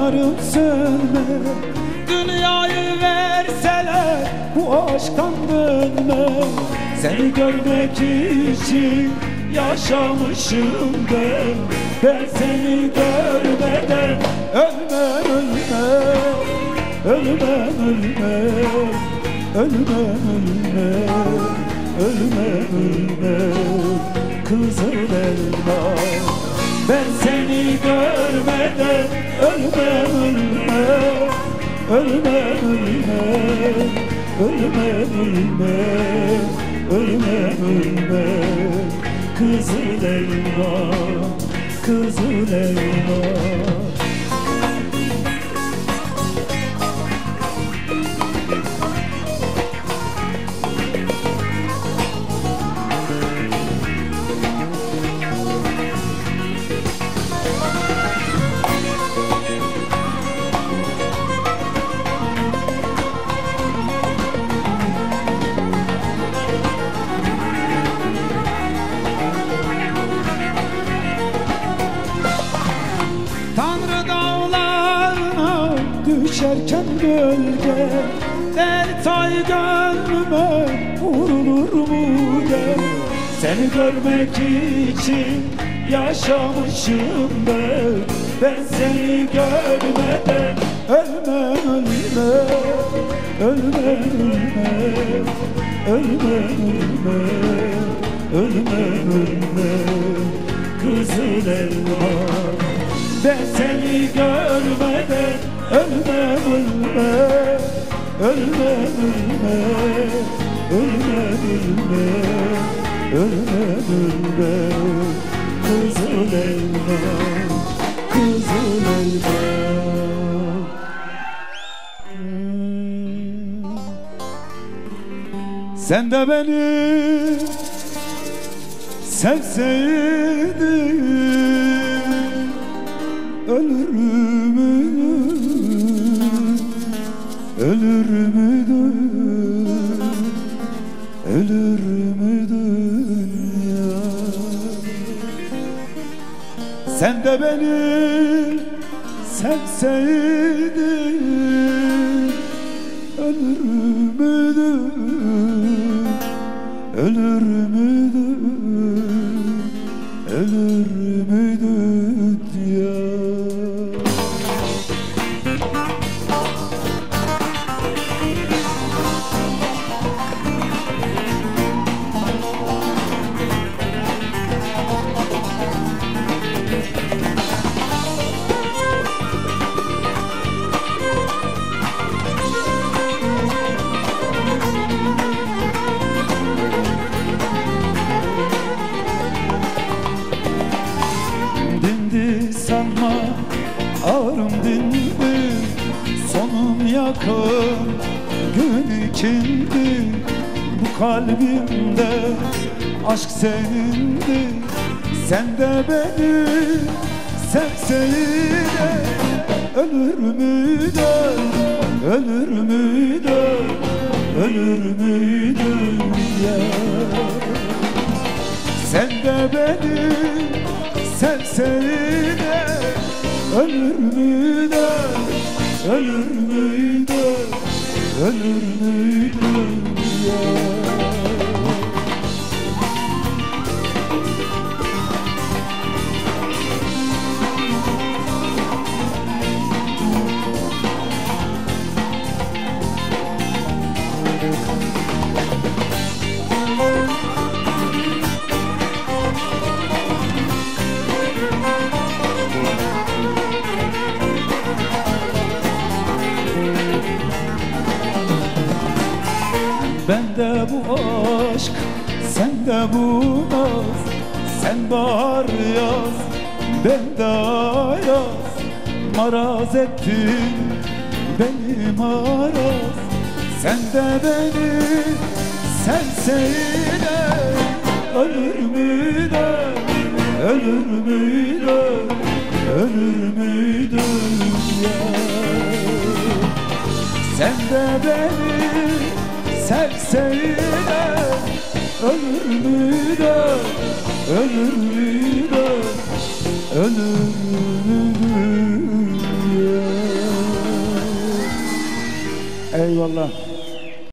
yanarım sönme. Dünyayı verseler bu aşktan dönme. Seni görmek için yaşamışım ben seni görmeden ölmem, ölmem, ölmem, ölmem, ölmem, ölmem, ölmem, ölmem, kızıl elma. Ben seni görmeden ölmem, ölmem, ölmem, ölmem, ölmem, ölmem, ölmem, ölmem, kızıl elma, kızıl elma. Düşerken gölge dert ay gönlüme vurulur mu gel. Seni görmek için yaşamışım ben seni görmeden ölmem, ölmem, ölmem, ölmem, ölmem, ölmem, ölmem, ölmem, kızıl elma. Ben seni görmeden ölmem, ölmem, ölmem, ölmem, ölmem, ölmem, ölmem, ölmem, kızıl elma, kızıl elma. Sen de beni sevseydin ölür müydün, ölür müydün, ölür müydün ya? Sen de beni sevseydin ölür müydün, ölür müydün, ölür müydün ya? Sanma ağrım dindi, sonum yakın gün içindi. Bu kalbimde aşk senindi, sen de beni sevseydin ölür müydün, ölür müydün, ölür müydün ya? Sen de beni sevseydin ölür müydün, ölür müydün, ölür müydün ya? Bende bu aşk, sende bu naz. Sen bahar yaz, ben de ayaz. Maraz ettin beni maraz. Sen de beni sevseydin ölür müydün, ölür müydün, ölür müydün ya? Sen de beni sevseydin ölür müydün, ölür müydün, ölür müydün ya? Eyvallah.